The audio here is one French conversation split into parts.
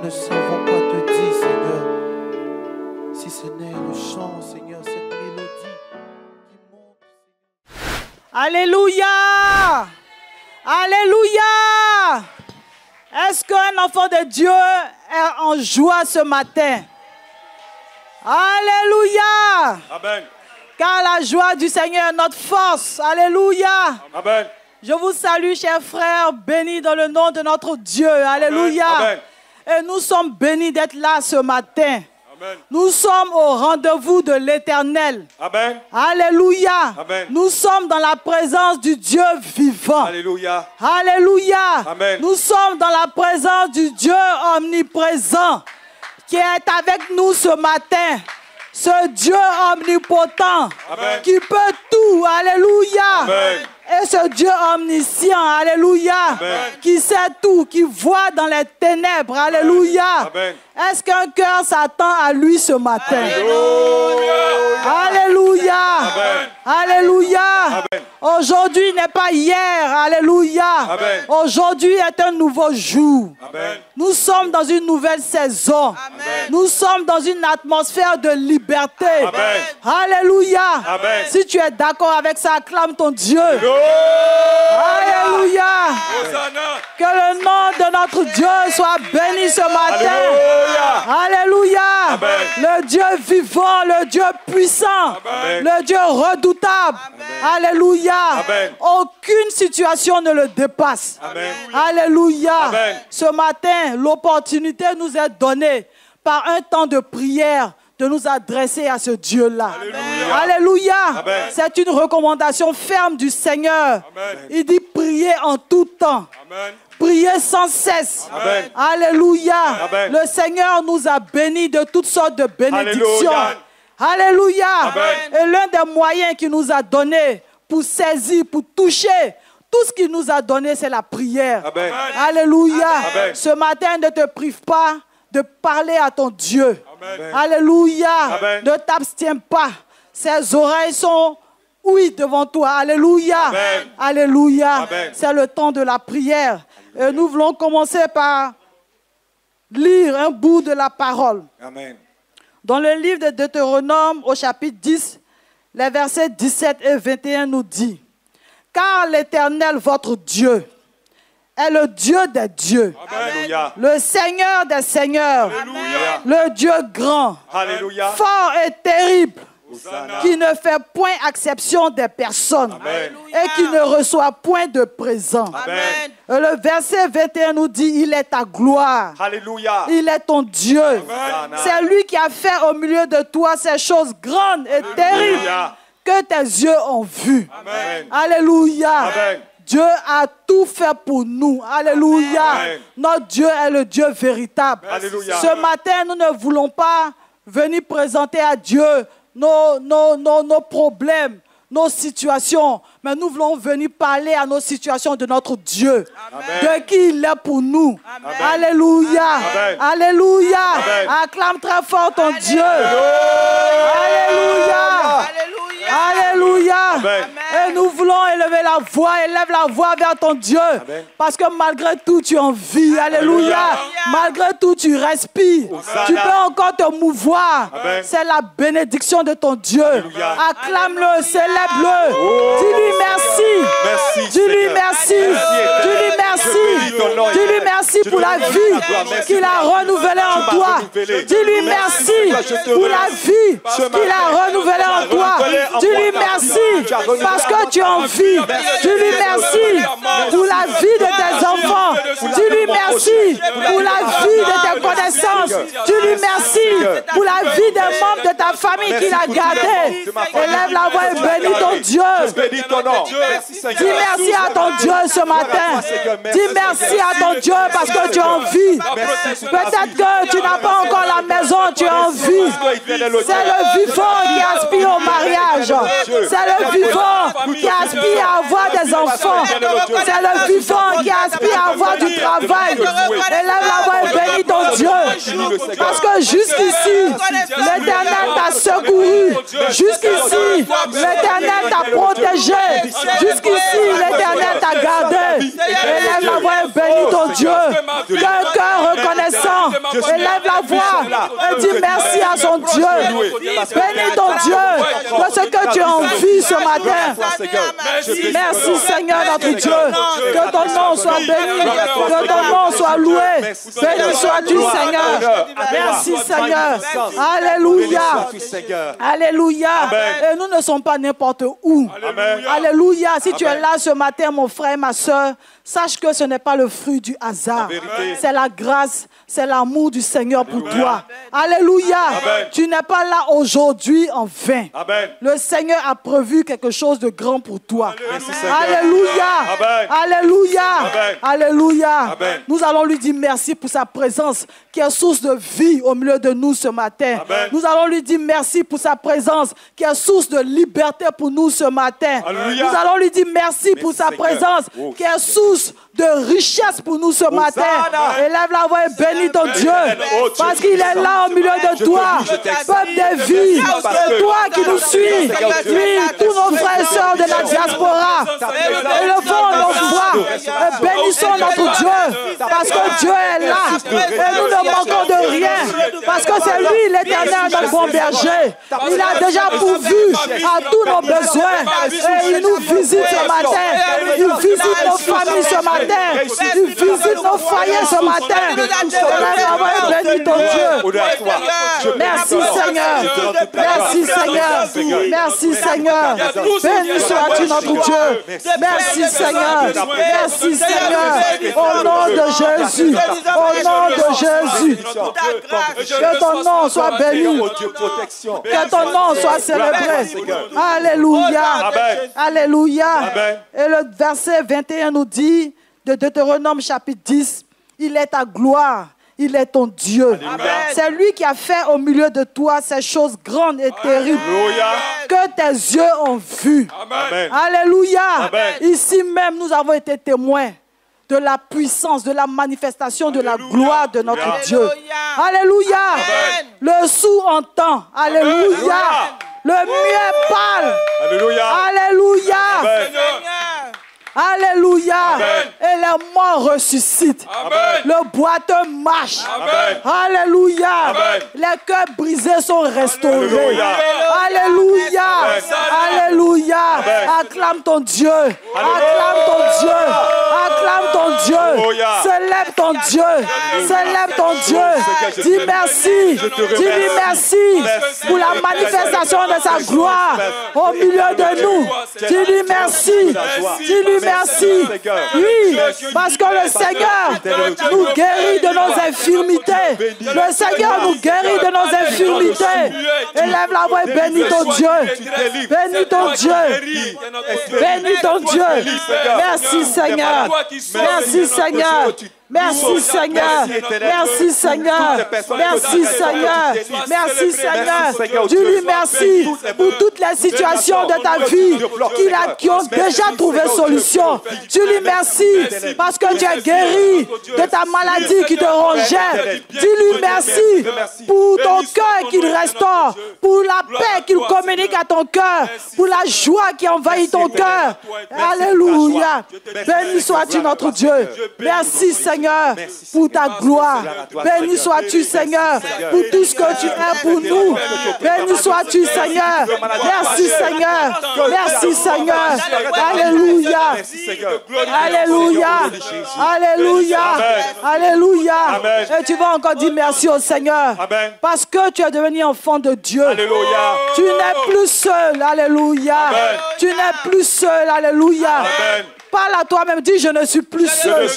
ne savons quoi te dire, Seigneur. Si ce n'est le chant, Seigneur, cette mélodie qui monte, Seigneur. Alléluia! Alléluia! Est-ce qu'un enfant de Dieu est en joie ce matin? Alléluia! Amen. Car la joie du Seigneur est notre force. Alléluia! Amen. Je vous salue, chers frères, bénis dans le nom de notre Dieu. Alléluia! Amen. Et nous sommes bénis d'être là ce matin. Amen. Nous sommes au rendez-vous de l'Éternel. Amen. Alléluia. Amen. Nous sommes dans la présence du Dieu vivant. Alléluia. Alléluia. Amen. Nous sommes dans la présence du Dieu omniprésent qui est avec nous ce matin. Ce Dieu omnipotent. Amen. Qui peut tout. Alléluia. Amen. Et ce Dieu omniscient, alléluia, Amen. qui sait tout, qui voit dans les ténèbres, alléluia. Amen. Est-ce qu'un cœur s'attend à lui ce matin? Alléluia. Amen. Alléluia. Amen. Aujourd'hui n'est pas hier, alléluia. Amen. Aujourd'hui est un nouveau jour. Amen. Nous sommes dans une nouvelle saison. Amen. Nous sommes dans une atmosphère de liberté. Amen. Alléluia. Amen. Si tu es d'accord avec ça, acclame ton Dieu. Alléluia. Hosanna. Que le nom de notre Dieu soit béni ce matin. Alléluia. Alléluia. Amen. Le Dieu vivant, le Dieu puissant, Amen. le Dieu redoutable. Alléluia. Amen. Aucune situation ne le dépasse. Amen. Alléluia. Amen. Ce matin, l'opportunité nous est donnée par un temps de prière de nous adresser à ce Dieu-là. Alléluia. Alléluia. Amen. C'est une recommandation ferme du Seigneur. Amen. Il dit prier en tout temps. Amen. Prier sans cesse. Amen. Alléluia. Amen. Le Seigneur nous a bénis de toutes sortes de bénédictions. Alléluia. Alléluia. Amen. Et l'un des moyens qu'il nous a donné pour saisir, pour toucher, tout ce qu'il nous a donné, c'est la prière. Amen. Alléluia. Amen. Ce matin, ne te prive pas de parler à ton Dieu. Amen. Alléluia. Amen. Ne t'abstiens pas. Ses oreilles sont ouïes devant toi. Alléluia. Amen. Alléluia. Amen. C'est le temps de la prière. Et nous voulons commencer par lire un bout de la parole. Amen. Dans le livre de Deutéronome, au chapitre 10, les versets 17 et 21 nous dit: Car l'Éternel, votre Dieu, est le Dieu des dieux, Alléluia. le Seigneur des seigneurs, Alléluia. le Dieu grand, Alléluia. fort et terrible, Hosanna. qui ne fait point exception des personnes Amen. et qui ne reçoit point de présent. Amen. Et le verset 21 nous dit: Il est ta gloire, Alléluia. il est ton Dieu. Hosanna. C'est lui qui a fait au milieu de toi ces choses grandes et terribles Alléluia. que tes yeux ont vues. Amen. Alléluia. Amen. Dieu a tout fait pour nous. Alléluia. Amen. Notre Dieu est le Dieu véritable. Alléluia. Ce matin, nous ne voulons pas venir présenter à Dieu nos problèmes, nos situations, mais nous voulons venir parler à nos situations de notre Dieu, Amen. de qui il est pour nous. Amen. Alléluia. Amen. Alléluia. Amen. Acclame très fort ton Dieu. Alléluia. Alléluia. Alléluia. Amen. Et nous voulons élève la voix vers ton Dieu. Amen. Parce que malgré tout, tu es en vie. Alléluia. Malgré tout, tu respires. Hosanna. Tu peux encore te mouvoir. Amen. C'est la bénédiction de ton Dieu. Alléluia. Acclame-le, célèbre-le. Dis-lui merci. Merci, Dis-lui Seigneur. merci. Merci, Dis-lui Je merci. bénis ton nom, Dis-lui Seigneur. merci Je pour te la rends vie la gloire. Merci qu'il a pour la vie. renouvelée Tu en m'as toi. renouvelé. Dis-lui Merci, merci Seigneur, je te pour la remercie. vie Ce qu'il a matin, renouvelée tu en as toi. renouvelé en Dis-lui moi ta merci vie. Tu as renouvelé parce en que moi tu es ta en vie. vie. Merci, Dis-lui Seigneur. merci pour la vie de tes enfants. Dis-lui merci pour la vie de tes connaissances. Dis-lui merci pour la vie des membres de ta famille qu'il a gardée. Élève la voix et bénis ton Dieu. Bénis ton nom. Merci, Seigneur. Dis merci à ton Dieu ce matin. Dis merci à ton Dieu parce que tu es en vie. Peut-être que tu n'as pas encore la maison, tu es en vie. C'est le vivant qui aspire au mariage. C'est le vivant qui aspire à avoir des enfants. C'est le vivant qui aspire à avoir du travail. Élève la voix et bénis ton Dieu. Parce que jusqu'ici, l'Éternel t'a secouru. Jusqu'ici, l'Éternel t'a protégé. Jusqu'ici, l'Éternel t'a gardé. Élève la voix et bénis ton Dieu. Qu'un cœur reconnaissant Élève la voix et dis merci à son Dieu. Bénis ton Dieu de ce que tu as envie ce matin. Merci Seigneur notre Dieu. Que ton nom soit béni. Que ton nom soit loué. Béni sois-tu Seigneur. Merci Seigneur. Alléluia. Alléluia. Et nous ne sommes pas n'importe où. Alléluia. Si tu es là ce matin, mon frère et ma soeur, sache que ce n'est pas le fruit du hasard. C'est la grâce, c'est l'amour du Seigneur pour toi. Alléluia. Tu n'es pas là aujourd'hui en vain. Le Seigneur a prévu quelque chose de grand pour toi. Alléluia. Alléluia. Alléluia. Nous allons lui dire merci pour sa présence qui est source de vie au milieu de nous ce matin. Nous allons lui dire merci pour sa présence qui est source de liberté pour nous ce matin. Nous allons lui dire merci pour sa présence qui est source de richesse pour nous ce matin. Élève la voix et bénis ton Dieu parce qu'il est là au milieu de toi, peuple des vies, et toi qui nous suis, oui, tous nos frères et sœurs de la diaspora, élevons nos voix et bénissons notre Dieu parce que Dieu est là et nous ne manquons de rien parce que c'est lui l'Éternel notre bon berger. Il a déjà pourvu à tous nos besoins et il nous visite ce matin, il visite nos familles ce matin. Il visite nos foyers ce matin. Bénis ton Dieu. Merci Seigneur. Merci Seigneur. Merci Seigneur. Béni sois-tu notre Dieu. Merci Seigneur. Merci Seigneur. Au nom de Jésus. Au nom de Jésus. Que ton nom soit béni. Que ton nom soit célébré. Alléluia. Alléluia. Et le verset 21 nous dit de Deutéronome chapitre 10, il est ta gloire, il est ton Dieu. C'est lui qui a fait au milieu de toi ces choses grandes et terribles que tes yeux ont vues. Alléluia. Ici même, nous avons été témoins de la puissance, de la manifestation de la gloire de notre Dieu. Alléluia. Le sourd entend. Alléluia. Le muet parle. Alléluia. Alléluia. Et les morts ressuscitent. Le boiteux marche. Alléluia. Les cœurs brisés sont restaurés. Alléluia. Alléluia. Acclame ton Dieu. Acclame ton Dieu. Acclame ton Dieu. Célèbre ton Dieu. Célèbre ton Dieu. Dis merci. Dis-lui merci pour la manifestation de sa gloire au milieu de nous. Dis-lui merci. Dis-lui merci. Oui, parce que le Seigneur nous guérit de nos infirmités. Le Seigneur nous guérit de nos infirmités. Élève la voix et bénis ton Dieu. Bénis ton Dieu. Bénis ton Dieu. Merci Seigneur. Merci Seigneur. Merci Seigneur. Merci Seigneur. Merci Seigneur. Merci Seigneur. Dis-lui merci pour toutes les situations de ta vie qui ont déjà trouvé solution. Dis-lui merci parce que tu es guéri de ta maladie qui te rongeait. Dis-lui merci pour ton cœur qu'il restaure, pour la paix qu'il communique à ton cœur, pour la joie qui envahit ton cœur. Alléluia. Béni sois-tu notre Dieu. Merci Seigneur pour ta gloire. Béni sois-tu Seigneur pour tout ce que tu es pour nous. Béni sois-tu Seigneur. Merci Seigneur. Merci Seigneur. Alléluia. Alléluia. Alléluia. Alléluia. Et tu vas encore dire merci au Seigneur parce que tu es devenu enfant de Dieu. Tu n'es plus seul. Alléluia. Tu n'es plus seul. Alléluia. Parle à toi-même, dis je ne suis plus seul.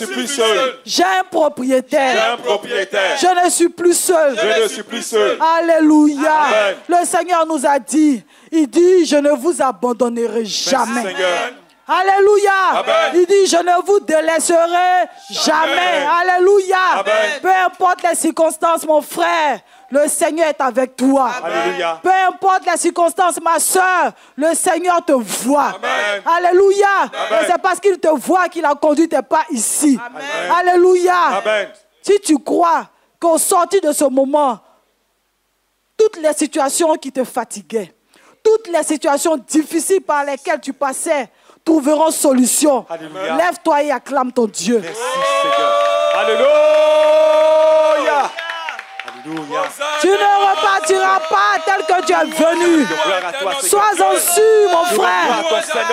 J'ai un propriétaire. Je ne suis plus seul. Alléluia. Le Seigneur nous a dit, il dit je ne vous abandonnerai jamais. Alléluia. Il dit je ne vous délaisserai jamais. Alléluia. Peu importe les circonstances mon frère, le Seigneur est avec toi. Alléluia. Peu importe les circonstances, ma soeur, le Seigneur te voit. Amen. Alléluia. Et c'est parce qu'il te voit qu'il a conduit tes pas ici. Amen. Alléluia. Amen. Si tu crois qu'au sortir de ce moment, toutes les situations qui te fatiguaient, toutes les situations difficiles par lesquelles tu passais, trouveront solution. Alléluia. Lève-toi et acclame ton Dieu. Merci, Seigneur. Alléluia. Tu ne repartiras pas tel que tu es venu. Sois-en sûr, mon frère.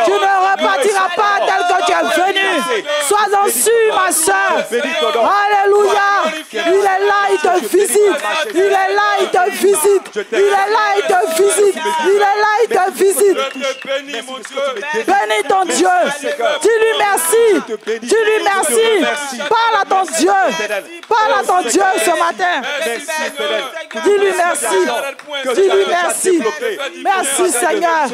Tu ne repartiras pas tel que tu es venu. Sois-en sûr, ma soeur. Alléluia. Il est là, il te visite. Il est là, il te visite. Il est là, il te visite. Il est là, il te visite. Bénis ton Dieu. Dis-lui merci. Dis-lui merci. Parle à ton Dieu. Parle à ton Dieu ce matin. Dis-lui merci. Dis-lui merci. Merci Seigneur.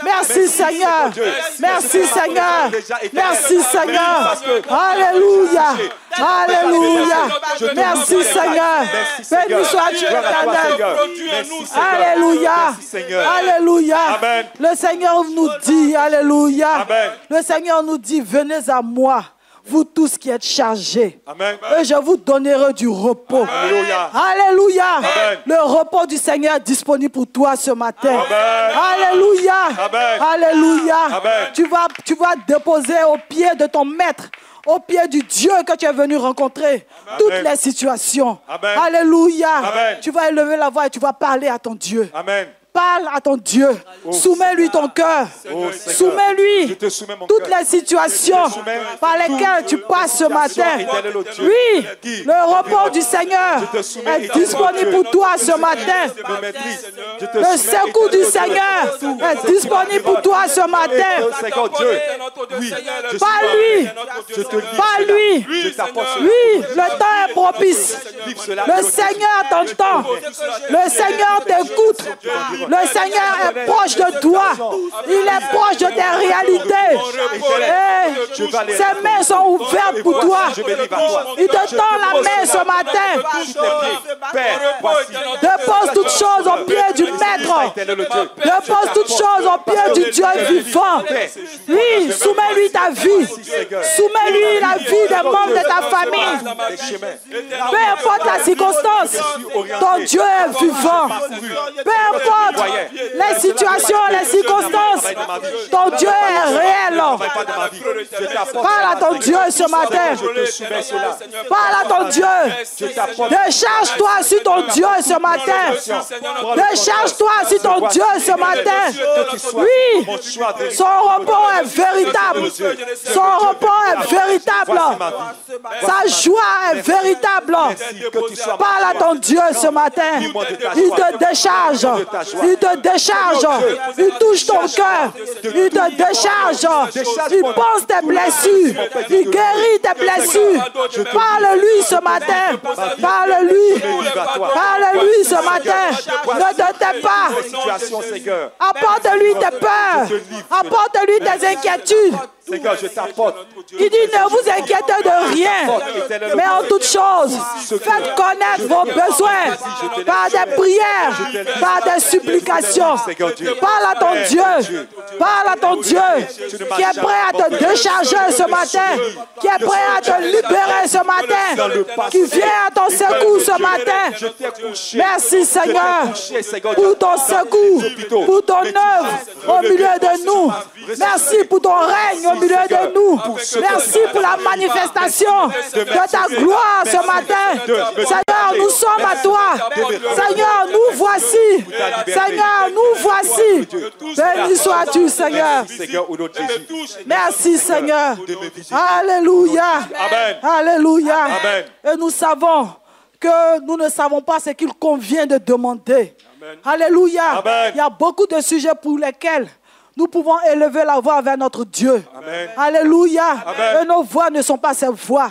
Merci Seigneur. Merci Seigneur. Merci Seigneur. Alléluia. Alléluia. Merci Seigneur. Béni sois-tu éternel. Alléluia. Alléluia. Le Seigneur nous dit, alléluia. Le Seigneur nous dit, venez à moi, vous tous qui êtes chargés, et je vous donnerai du repos. Alléluia. Le repos du Seigneur est disponible pour toi ce matin. Alléluia. Alléluia. Tu vas déposer au pied de ton maître, au pied du Dieu que tu es venu rencontrer, toutes les situations. Alléluia. Tu vas élever la voix et tu vas parler à ton Dieu. Parle à ton Dieu. Soumets-lui ton cœur. Soumets-lui toutes les situations par lesquelles tu passes ce matin. Oui, le repos du Seigneur est disponible pour toi ce matin. Le secours du Seigneur est disponible pour toi ce matin. Parle-lui. Parle-lui. Oui, le temps est propice. Le Seigneur t'entend. Le Seigneur t'écoute. Le Seigneur est proche de toi. Il est proche de tes réalités. Et ses mains sont ouvertes pour toi. Il te tend la main ce matin. Dépose toutes choses au pied du Maître. Dépose toutes choses au pied du Dieu vivant. Oui, soumets-lui ta vie. Soumets-lui la vie des membres de ta famille. Peu importe la circonstance, ton Dieu est vivant. Peu importe les situations, les circonstances, ton Dieu est réel. Parle à ton Dieu ce matin. Parle à ton Dieu. Décharge-toi sur ton Dieu ce matin. Décharge-toi sur ton Dieu ce matin. Oui, son repos est véritable. Son repos est véritable. Sa joie est véritable. Parle à ton Dieu ce matin. Il te décharge. Il te décharge. Il touche ton cœur. Il te décharge. Il pense tes blessures. Il guérit tes blessures. Parle-lui ce matin. Parle-lui. Parle-lui ce matin. Ne te tais pas. Apporte-lui tes peurs. Apporte-lui tes inquiétudes. Il dit ne vous inquiétez de rien, mais en toute chose, faites connaître vos besoins par des prières, par des supplications. Parle à ton Dieu, parle à ton Dieu qui est prêt à te décharger ce matin, qui est prêt à te libérer ce matin, qui vient à ton secours ce matin. Merci Seigneur pour ton secours, pour ton œuvre au milieu de nous. Merci pour ton règne au milieu de nous. Merci pour la manifestation de ta gloire ce matin. Seigneur, nous sommes à toi. Seigneur, nous voici. Seigneur, nous voici. Béni sois-tu, Seigneur. Merci, Seigneur. Alléluia. Alléluia. Et nous savons que nous ne savons pas ce qu'il convient de demander. Alléluia. Il y a beaucoup de sujets pour lesquels nous pouvons élever la voix vers notre Dieu. Amen. Alléluia. Amen. Et nos voix ne sont pas ses voix.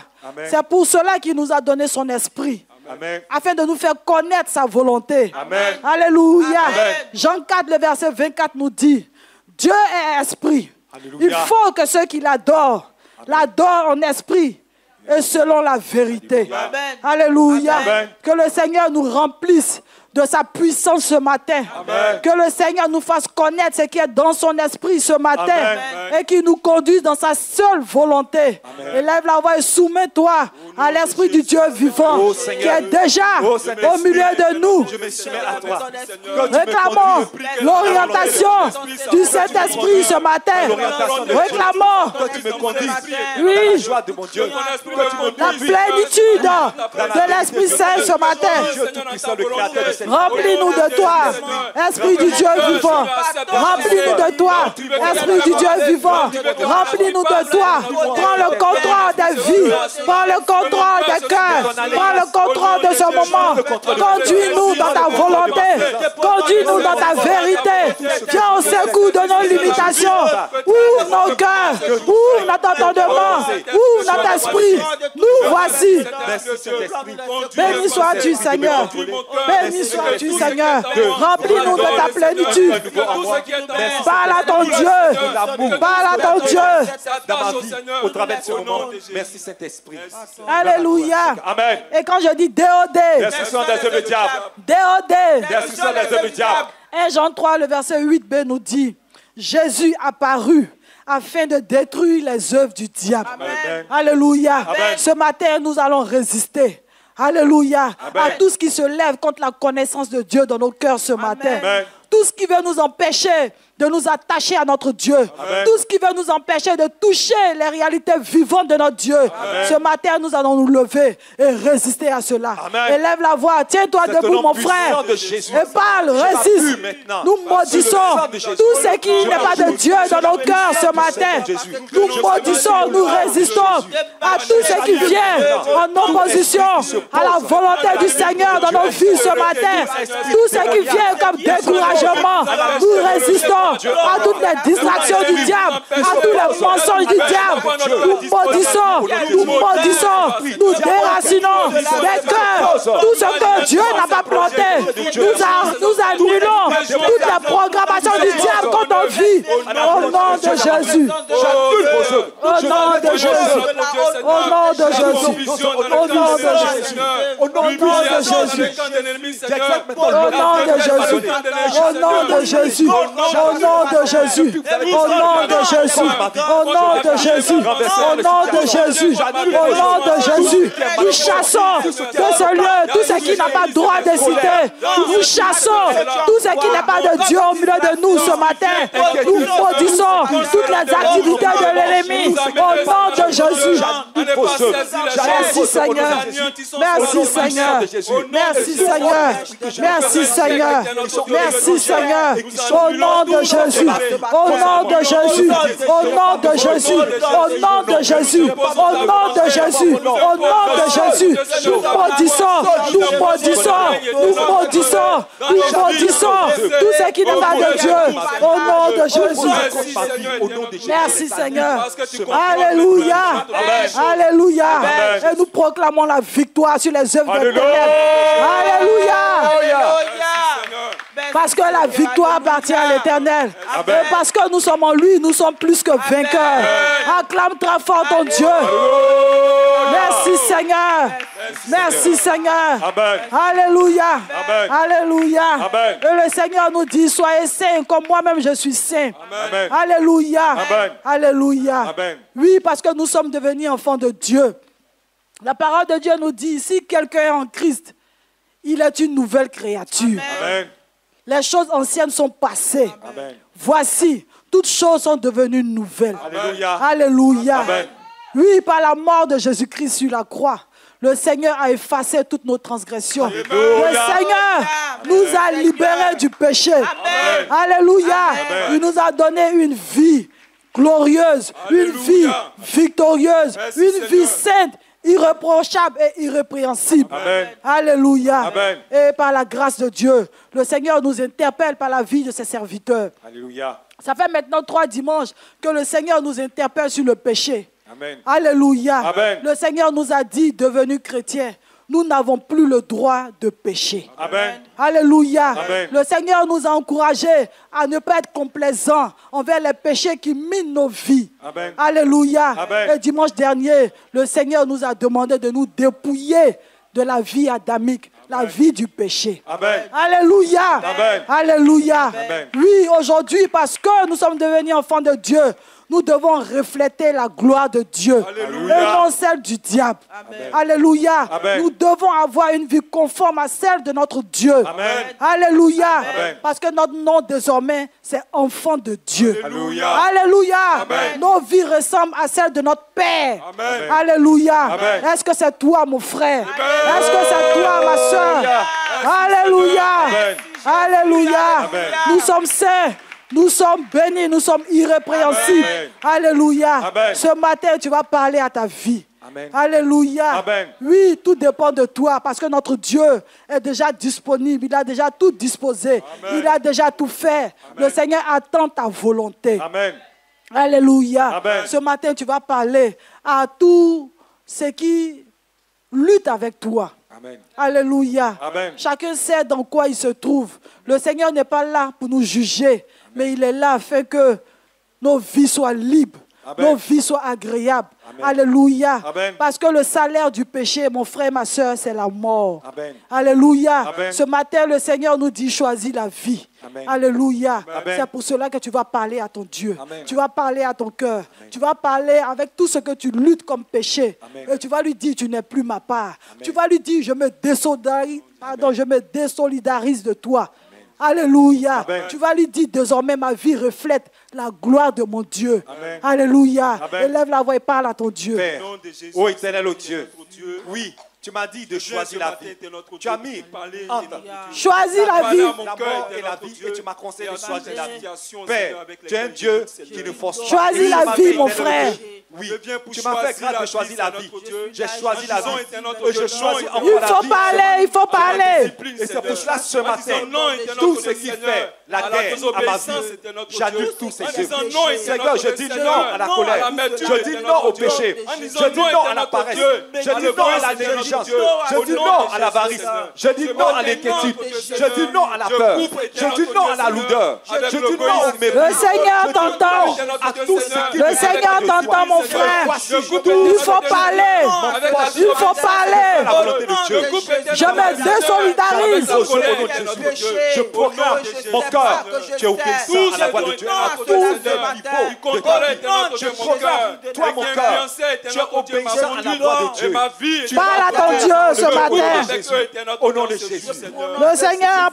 C'est pour cela qu'il nous a donné son esprit. Amen. Afin de nous faire connaître sa volonté. Amen. Alléluia. Amen. Jean 4, le verset 24 nous dit, Dieu est esprit. Alléluia. Il faut que ceux qui l'adorent, l'adorent en esprit et selon la vérité. Amen. Alléluia. Amen. Que le Seigneur nous remplisse de sa puissance ce matin. Amen. Que le Seigneur nous fasse connaître ce qui est dans son esprit ce matin. Amen. Et qu'il nous conduise dans sa seule volonté. Amen. Élève la voix et soumets-toi à l'Esprit du Dieu vivant Oh, qui Seigneur. est déjà Oh, au Saint-Esprit, milieu de nous. Je me soumets à toi. Quand tu me Réclamons conduis, l'orientation du Saint-Esprit ce matin. Réclamons, quand tu me conduis, oui, la joie de mon Dieu. Quand tu me la conduis, plénitude de l'Esprit Saint ce matin. Dieu Tout-Puissant, le Créateur de cette Remplis-nous de toi, Esprit du Dieu vivant. Remplis-nous de toi, Esprit du Dieu vivant. Remplis-nous de toi. Prends le contrôle des vies. Prends le contrôle des cœurs. Prends le contrôle de ce moment. Conduis-nous dans ta volonté. Conduis-nous dans ta vérité. Viens au secours de nos limitations. Ouvre nos cœurs. Ouvre notre entendement. Ouvre notre esprit. Nous voici. Merci Saint-Esprit. Béni sois-tu, Seigneur. Béni sois-tu, Seigneur. Remplis-nous de ta plénitude. Parle à ton Dieu. Parle à ton Dieu. Dans ma vie, au travers de ce moment, merci Saint-Esprit. Alléluia. Amen. Et quand je dis déodé, Merci sont des œuvres du diable. déodé. Merci sont des œuvres du diable. 1 Jean 3, le verset 8b nous dit, Jésus apparut afin de détruire les œuvres du diable. Amen. Alléluia. Amen. Ce matin, nous allons résister. Alléluia. Amen. À tout ce qui se lève contre la connaissance de Dieu dans nos cœurs ce matin. Amen. Tout ce qui veut nous empêcher de nous attacher à notre Dieu. Amen. Tout ce qui veut nous empêcher de toucher les réalités vivantes de notre Dieu. Amen. Ce matin, nous allons nous lever et résister à cela. Amen. Élève la voix. Tiens-toi C'est au debout, nom mon puissant frère. de Jésus. Et parle, Je résiste. m'appuie maintenant. Nous maudissons Sur le sang de Jésus. tout ce qui n'est pas de Dieu dans nos cœurs ce matin. Jésus. Nous maudissons, nous résistons à tout ce qui vient en opposition à la volonté du Seigneur dans nos vies ce matin. Tout ce qui vient comme découragement, nous résistons à toutes les distractions du diable, à tous les mensonges du diable. Nous maudissons, nous déracinons des cœurs, tout ce que Dieu n'a pas planté. Nous annulons toutes les programmations du diable contre nos vies. Au nom de Jésus. Au nom de Jésus. Au nom de Jésus. Au nom de Jésus. Au nom de Jésus. Au nom de Jésus. Au nom de Jésus. Au nom de Jésus. Au nom de Jésus. Au nom de Jésus. Au nom de Jésus. Au nom de Jésus. Nous chassons de ce lieu tout ce qui n'a pas droit de citer. Nous chassons tout ce qui n'est pas de Dieu au milieu de nous ce matin. Nous maudissons toutes les activités de l'ennemi. Au nom de Jésus. Merci Seigneur. Merci Seigneur. Merci Seigneur. Merci Seigneur. Merci Seigneur. Au nom de Jésus. Au nom de Jésus. Au nom de Jésus. Au nom de Jésus. Au nom de Jésus. Au nom de Jésus. Nous maudissons. Nous maudissons. Nous maudissons. Nous maudissons tout ce qui n'est pas de Dieu. Au nom de Jésus. Merci Seigneur. Alléluia. Alléluia. Et nous proclamons la victoire sur les œuvres de ténèbres. Alléluia. Parce que la victoire appartient à l'Éternel. Et parce que nous sommes en lui, nous sommes plus que vainqueurs. Acclame très fort ton Dieu. Merci Seigneur. Merci Seigneur. Alléluia. Alléluia. Et le Seigneur nous dit, soyez saints comme moi-même je suis saint. Alléluia. Alléluia. Oui, parce que nous sommes devenus enfants de Dieu. La parole de Dieu nous dit, si quelqu'un est en Christ, il est une nouvelle créature. Amen. Les choses anciennes sont passées. Amen. Voici, toutes choses sont devenues nouvelles. Alléluia. Alléluia. Amen. Oui, par la mort de Jésus-Christ sur la croix, le Seigneur a effacé toutes nos transgressions. Alléluia. Le Seigneur nous a libérés du péché. Amen. Alléluia. Amen. Il nous a donné une vie glorieuse, une vie victorieuse, Merci, une vie Seigneur. sainte, irréprochable et irrépréhensible. Amen. Alléluia. Amen. Et par la grâce de Dieu, le Seigneur nous interpelle par la vie de ses serviteurs. Alléluia. Ça fait maintenant 3 dimanches que le Seigneur nous interpelle sur le péché. Amen. Alléluia. Amen. Le Seigneur nous a dit, devenus chrétiens, nous n'avons plus le droit de pécher. Amen. Alléluia. Amen. Le Seigneur nous a encouragés à ne pas être complaisants envers les péchés qui minent nos vies. Amen. Alléluia. Amen. Et dimanche dernier, le Seigneur nous a demandé de nous dépouiller de la vie adamique la vie du péché. Amen. Alléluia. Amen. Alléluia. Amen. Oui, aujourd'hui, parce que nous sommes devenus enfants de Dieu, nous devons refléter la gloire de Dieu Alléluia. et non celle du diable. Amen. Alléluia. Amen. Nous devons avoir une vie conforme à celle de notre Dieu. Amen. Alléluia. Amen. Parce que notre nom désormais, c'est enfant de Dieu. Alléluia. Alléluia. Amen. Nos vies ressemblent à celles de notre Père. Amen. Alléluia. Amen. Est-ce que c'est toi, mon frère? Est-ce que c'est toi, ma soeur? Alléluia. Amen. Alléluia. Amen. Nous sommes saints. Nous sommes bénis, nous sommes irrépréhensibles. Amen. Alléluia. Amen. Ce matin, tu vas parler à ta vie. Amen. Alléluia. Amen. Oui, tout dépend de toi parce que notre Dieu est déjà disponible. Il a déjà tout disposé. Amen. Il a déjà tout fait. Le Seigneur attend ta volonté. Amen. Alléluia. Amen. Ce matin, tu vas parler à tous ceux qui luttent avec toi. Amen. Alléluia. Amen. Chacun sait dans quoi il se trouve. Le Seigneur n'est pas là pour nous juger, mais il est là afin que nos vies soient libres, Amen. nos vies soient agréables. Amen. Alléluia. Amen. Parce que le salaire du péché, mon frère, ma soeur, c'est la mort. Amen. Alléluia. Amen. Ce matin, le Seigneur nous dit, choisis la vie. Amen. Alléluia. Amen. C'est pour cela que tu vas parler à ton Dieu. Amen. Tu vas parler à ton cœur. Tu vas parler avec tout ce que tu luttes comme péché. Amen. Et tu vas lui dire, tu n'es plus ma part. Tu vas lui dire, je me désolidarise de toi. Alléluia. Amen. Tu vas lui dire, désormais, ma vie reflète la gloire de mon Dieu. Amen. Alléluia. Amen. Élève la voix et parle à ton Dieu. Père, Au nom de Jésus, ô éternel, ô Dieu, Dieu, oui, tu m'as dit de Dieu, choisir ce la matin, vie. t'es notre Tu as Dieu mis pour parler, entre t'es notre Dieu. Choisis la Parler vie. à mon la cœur, mort t'es et la notre vie, Dieu. et tu m'as conseillé de Et choisir la vie. associations, Père, Seigneur, avec tu es un lesquelles Dieu je vis, qui ne Seigneur. force pas. Choisis Et la tu m'as vie, fait, mon éternel, frère. Dieu. Oui, Je viens pour tu m'as fait choisir grâce la de vie, choisir la c'est vie. notre Dieu. J'ai choisi la Disons, vie. était notre Et je Dieu. choisis Non, encore Il la faut vie. parler, il faut parler. Et c'est pour cela ce matin, tout tout ce qui fait la guerre à ma vie, j'annule tous ces dieux. Seigneur, je dis non à la colère. Je dis non au péché. Je dis non à la paresse. Je dis non à la négligence. Je dis non à l'avarice. Je dis non à l'inquiétude. Je dis non à la peur. Je dis non à la lourdeur. Je dis non au mépris. Le Seigneur t'entend. À tous ceux qui Le Seigneur t'entend, mon frère. Il faut parler. Il faut parler. la volonté de Dieu. Je me désolidarise. Je proclame mon cœur qui est obéissant à la voix de Dieu. À tout le niveau de ta vie. Je proclame, toi mon cœur, tu es obéissant à la voix de Dieu. Tu Parle à ton Dieu ce matin. Au nom de Jésus. Le Seigneur,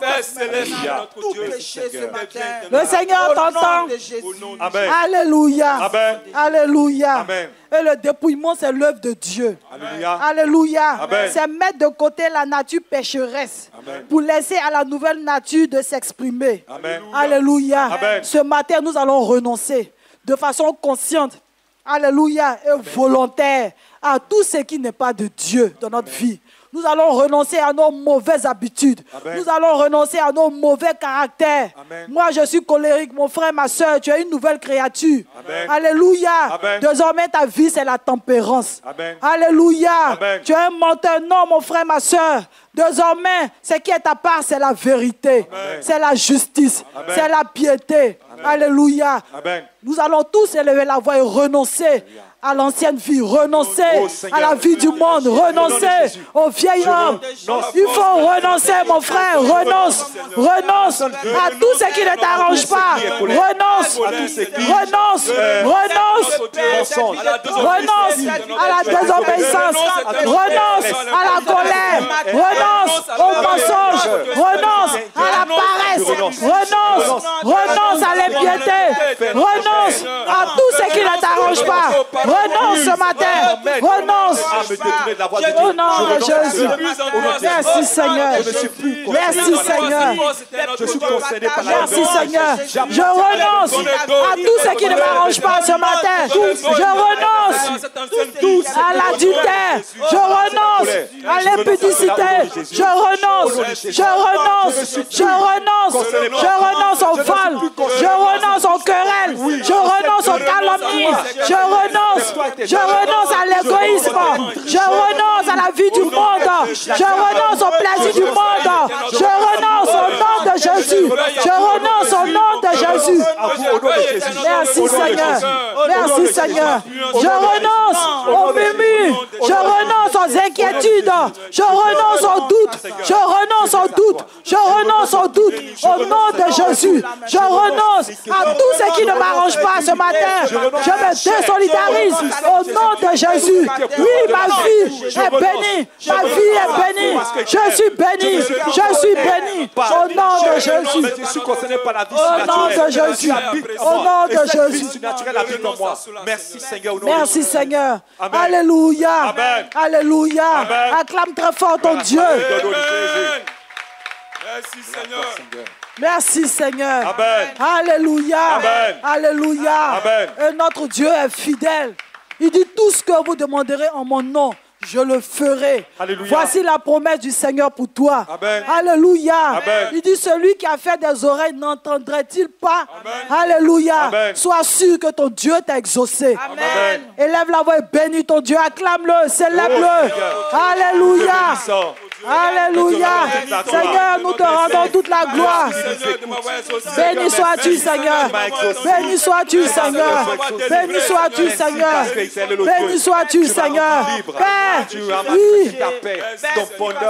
Tout péché ce matin. le Seigneur t'entend. Amen. Alléluia. Amen. Alléluia. Amen. Et le dépouillement, c'est l'œuvre de Dieu. Alléluia. Alléluia. Amen. C'est mettre de côté la nature pécheresse Amen. pour laisser à la nouvelle nature de s'exprimer. Amen. Alléluia. Amen. Ce matin, nous allons renoncer de façon consciente, alléluia, et volontaire à tout ce qui n'est pas de Dieu dans notre vie. Nous allons renoncer à nos mauvaises habitudes. Amen. Nous allons renoncer à nos mauvais caractères. Amen. Moi, je suis colérique. Mon frère, ma soeur, tu es une nouvelle créature. Amen. Alléluia. Amen. Désormais, ta vie, c'est la tempérance. Amen. Alléluia. Amen. Tu es un menteur. Non, mon frère, ma soeur. Désormais, ce qui est à part, c'est la vérité. Amen. C'est la justice. Amen. C'est la piété. Alléluia. Amen. Nous allons tous élever la voix et renoncer à l'ancienne vie, renoncer Oh, Seigneur. à la vie du monde, renoncer au vieil homme. Il faut renoncer, mon frère, renonce, renonce à tout ce qui ne t'arrange pas. Renonce, renonce, renonce, renonce à la désobéissance, renonce à la colère, renonce au mensonge, renonce à la paresse, renonce à l'impiété, renonce à tout ce qui ne t'arrange pas. Renonce ce matin. Renonce. À me détourner de la voix de Dieu. Au nom de Jésus. Merci Seigneur. Je ne suis plus Merci Seigneur. Je suis concerné par la Merci Seigneur. Je renonce à tout ce qui ne m'arrange pas ce matin. Je renonce à l'adultère. Je renonce à l'impudicité. Je renonce. Je renonce. Je renonce. Je renonce au vol. Je renonce aux querelles. Je renonce aux calomnies. Je renonce à l'égoïsme. Je renonce à la vie du monde. Je renonce au plaisir du monde. Je renonce au nom de Jésus. Je renonce au nom de Jésus. Merci Seigneur. Merci Seigneur. Je renonce au murmure. Je renonce aux inquiétudes. Je renonce au doute. Je renonce au doute. Je renonce au doute. Au nom de Jésus. Je renonce à tout ce qui ne m'arrange pas ce matin. Je me désolidarise au nom de Jésus. Oui, ma vie est bénie. Ma vie est bénie. Je suis béni. Je suis béni. Au nom de Jésus. Je suis concerné par la vie Au nom de Jésus. Au nom de Jésus. Merci Seigneur. Merci Seigneur. Alléluia. Amen. Alléluia. Amen. Acclame très fort ton Dieu. Merci Seigneur. Merci Seigneur. Amen. Alléluia. Amen. Alléluia. Amen. Et notre Dieu est fidèle. Il dit tout ce que vous demanderez en mon nom, je le ferai. Alléluia. Voici la promesse du Seigneur pour toi. Amen. Alléluia. Amen. Il dit celui qui a fait des oreilles n'entendrait-il pas? Amen. Alléluia. Amen. Sois sûr que ton Dieu t'a exaucé. Amen. Élève la voix et bénis ton Dieu. Acclame-le, célèbre-le. Alléluia. Alléluia. Seigneur, nous te rendons toute la gloire. Béni sois-tu, Seigneur. Béni sois-tu, Seigneur. Béni sois-tu, Seigneur. Béni sois-tu, Seigneur. Père, oui,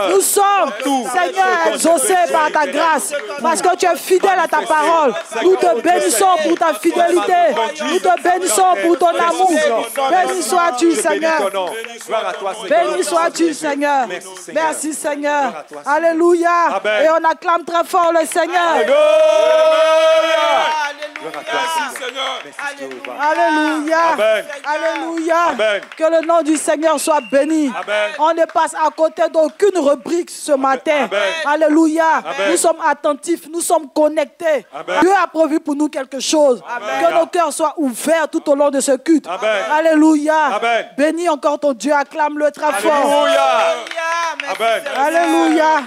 nous sommes, Seigneur, exaucés par ta grâce, parce que tu es fidèle à ta parole. Nous te bénissons pour ta fidélité. Nous te bénissons pour ton amour. Béni sois-tu, Seigneur. Béni sois-tu, Seigneur. Merci, Seigneur. Alléluia. Et on acclame très fort le Seigneur. Merci Seigneur. Alléluia. Alléluia. Que le nom du Seigneur soit béni. On ne passe à côté d'aucune rubrique ce matin. Alléluia. Nous sommes attentifs, nous sommes connectés. Dieu a prévu pour nous quelque chose. Que nos cœurs soient ouverts tout au long de ce culte. Alléluia. Bénis encore ton Dieu. Acclame-le très fort. Alléluia.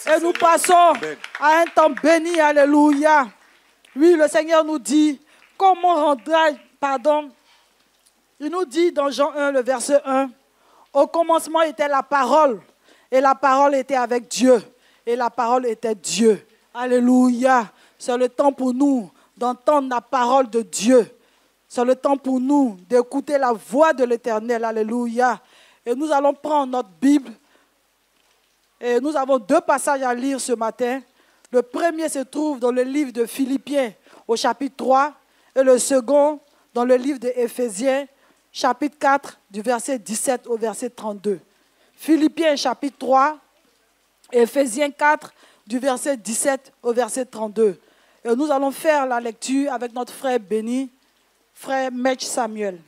Et nous passons à un temps béni. Alléluia. Oui, le Seigneur nous dit, comment rendrai-je, pardon, il nous dit dans Jean 1, le verset 1, au commencement était la parole, et la parole était avec Dieu, et la parole était Dieu. Alléluia. C'est le temps pour nous d'entendre la parole de Dieu. C'est le temps pour nous d'écouter la voix de l'Éternel. Alléluia. Et nous allons prendre notre Bible, et nous avons 2 passages à lire ce matin. Le premier se trouve dans le livre de Philippiens au chapitre 3 et le second dans le livre de Éphésiens chapitre 4 du verset 17 au verset 32. Philippiens chapitre 3, Éphésiens 4 du verset 17 au verset 32. Et nous allons faire la lecture avec notre frère béni, frère Mech Samuel.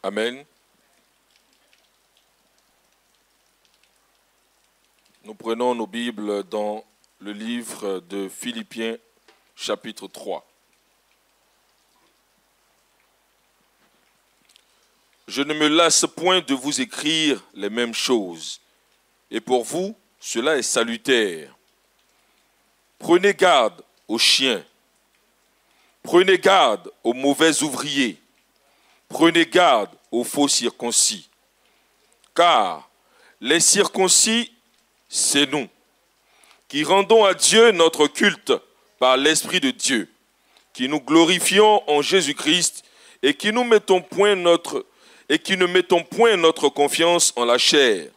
Amen. Nous prenons nos Bibles dans le livre de Philippiens, chapitre 3. Je ne me lasse point de vous écrire les mêmes choses, et pour vous, cela est salutaire. Prenez garde aux chiens, prenez garde aux mauvais ouvriers, prenez garde aux faux circoncis, car les circoncis, c'est nous, qui rendons à Dieu notre culte par l'Esprit de Dieu, qui nous glorifions en Jésus-Christ et qui ne mettons point notre confiance en la chair.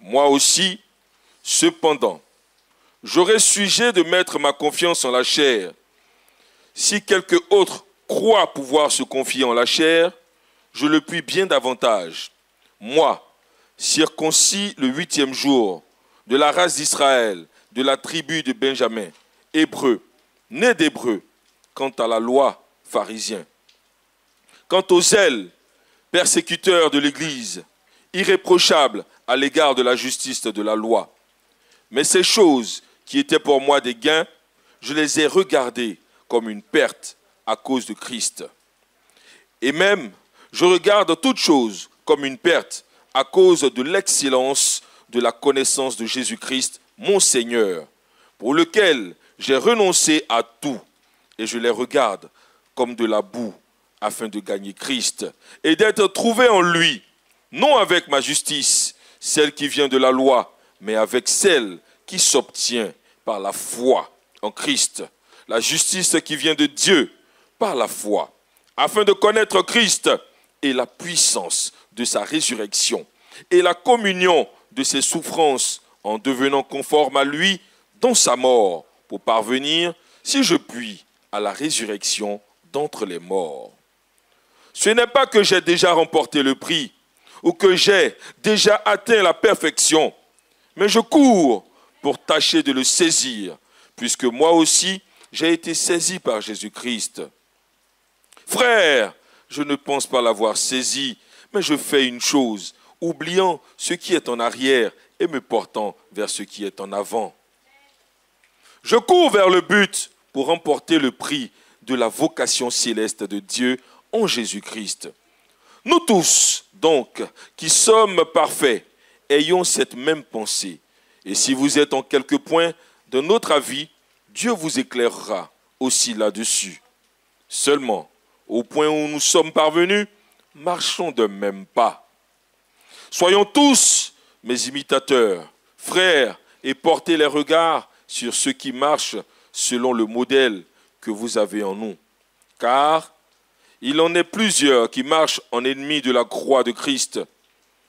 Moi aussi, cependant, j'aurais sujet de mettre ma confiance en la chair. Si quelque autre croit pouvoir se confier en la chair, je le puis bien davantage. Moi, circoncis le 8e jour, de la race d'Israël, de la tribu de Benjamin, hébreu, né d'hébreu, quant à la loi, pharisien. Quant aux zèles, persécuteurs de l'Église, irréprochables à l'égard de la justice de la loi. Mais ces choses qui étaient pour moi des gains, je les ai regardées comme une perte à cause de Christ. Et même, je regarde toutes choses comme une perte à cause de l'excellence de la connaissance de Jésus-Christ, mon Seigneur, pour lequel j'ai renoncé à tout, et je les regarde comme de la boue, afin de gagner Christ, et d'être trouvé en lui, non avec ma justice, celle qui vient de la loi, mais avec celle qui s'obtient par la foi en Christ, la justice qui vient de Dieu, par la foi, afin de connaître Christ et la puissance de sa résurrection et la communion de ses souffrances en devenant conforme à lui dans sa mort pour parvenir, si je puis, à la résurrection d'entre les morts. Ce n'est pas que j'ai déjà remporté le prix ou que j'ai déjà atteint la perfection, mais je cours pour tâcher de le saisir, puisque moi aussi j'ai été saisi par Jésus-Christ. Frère, je ne pense pas l'avoir saisi, mais je fais une chose, oubliant ce qui est en arrière et me portant vers ce qui est en avant. Je cours vers le but pour remporter le prix de la vocation céleste de Dieu en Jésus-Christ. Nous tous, donc, qui sommes parfaits, ayons cette même pensée. Et si vous êtes en quelque point de notre avis, Dieu vous éclairera aussi là-dessus. Seulement, au point où nous sommes parvenus, marchons de même pas. Soyons tous mes imitateurs, frères, et portez les regards sur ceux qui marchent selon le modèle que vous avez en nous. Car il en est plusieurs qui marchent en ennemis de la croix de Christ.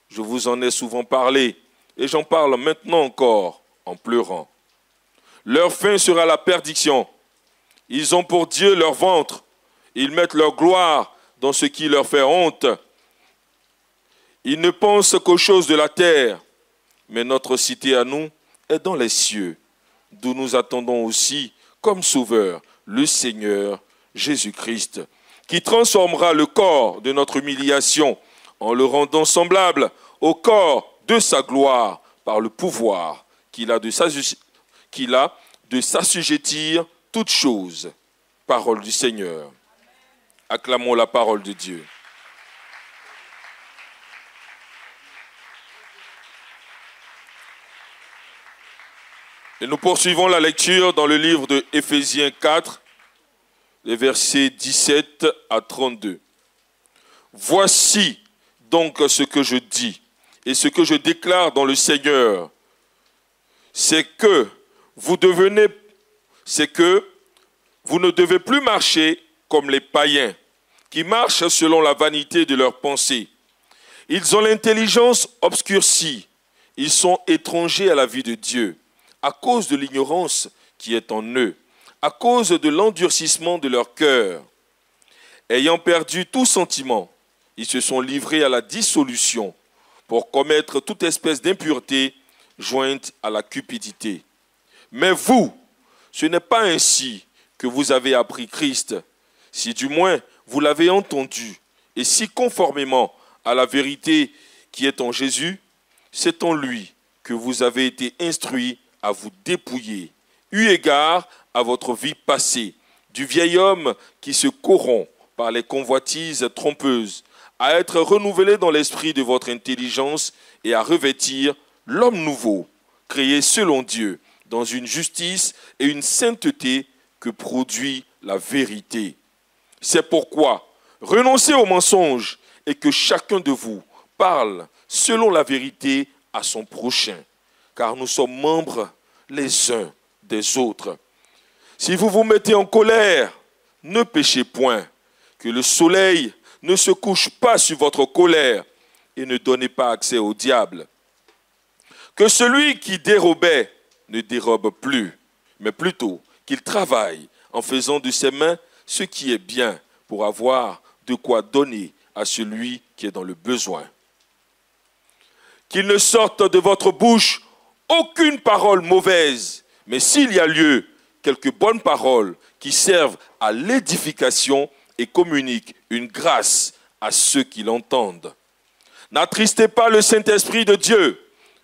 Je vous en ai souvent parlé, et j'en parle maintenant encore en pleurant. Leur fin sera la perdition. Ils ont pour Dieu leur ventre. Ils mettent leur gloire dans ce qui leur fait honte. Ils ne pensent qu'aux choses de la terre. Mais notre cité à nous est dans les cieux, d'où nous attendons aussi, comme sauveur, le Seigneur Jésus-Christ, qui transformera le corps de notre humiliation en le rendant semblable au corps de sa gloire par le pouvoir qu'il a de s'assujettir toutes choses. Parole du Seigneur. Acclamons la parole de Dieu. Et nous poursuivons la lecture dans le livre de Éphésiens 4, les versets 17 à 32. Voici donc ce que je dis et ce que je déclare dans le Seigneur, c'est que vous ne devez plus marcher comme les païens, qui marchent selon la vanité de leurs pensées. Ils ont l'intelligence obscurcie, ils sont étrangers à la vie de Dieu, à cause de l'ignorance qui est en eux, à cause de l'endurcissement de leur cœur. Ayant perdu tout sentiment, ils se sont livrés à la dissolution pour commettre toute espèce d'impureté jointe à la cupidité. Mais vous, ce n'est pas ainsi que vous avez appris Christ, si du moins vous l'avez entendu, et si conformément à la vérité qui est en Jésus, c'est en lui que vous avez été instruits à vous dépouiller, eu égard à votre vie passée, du vieil homme qui se corrompt par les convoitises trompeuses, à être renouvelé dans l'esprit de votre intelligence et à revêtir l'homme nouveau, créé selon Dieu, dans une justice et une sainteté que produit la vérité. C'est pourquoi renoncez aux mensonges et que chacun de vous parle selon la vérité à son prochain, car nous sommes membres les uns des autres. Si vous vous mettez en colère, ne péchez point, que le soleil ne se couche pas sur votre colère et ne donnez pas accès au diable. Que celui qui dérobait ne dérobe plus, mais plutôt qu'il travaille en faisant de ses mains ce qui est bien pour avoir de quoi donner à celui qui est dans le besoin. Qu'il ne sorte de votre bouche aucune parole mauvaise, mais s'il y a lieu, quelques bonnes paroles qui servent à l'édification et communiquent une grâce à ceux qui l'entendent. N'attristez pas le Saint-Esprit de Dieu,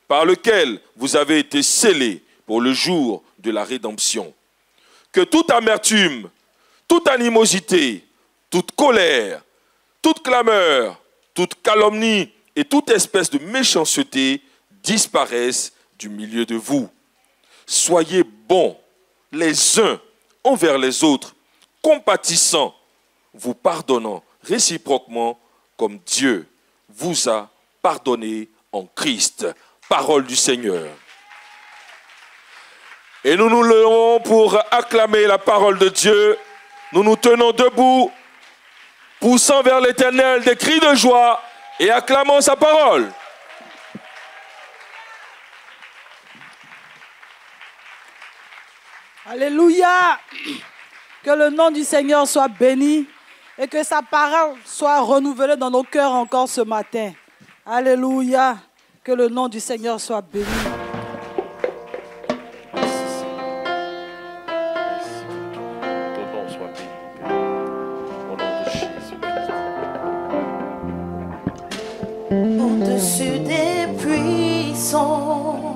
par lequel vous avez été scellés pour le jour de la rédemption. Que toute amertume, toute animosité, toute colère, toute clameur, toute calomnie et toute espèce de méchanceté disparaissent du milieu de vous. Soyez bons les uns envers les autres, compatissants, vous pardonnant réciproquement comme Dieu vous a pardonné en Christ. Parole du Seigneur. Et nous nous levons pour acclamer la parole de Dieu nous nous tenons debout, poussant vers l'Éternel des cris de joie et acclamant sa parole. Alléluia. Que le nom du Seigneur soit béni et que sa parole soit renouvelée dans nos cœurs encore ce matin. Alléluia. Que le nom du Seigneur soit béni. Au-dessus des puissants,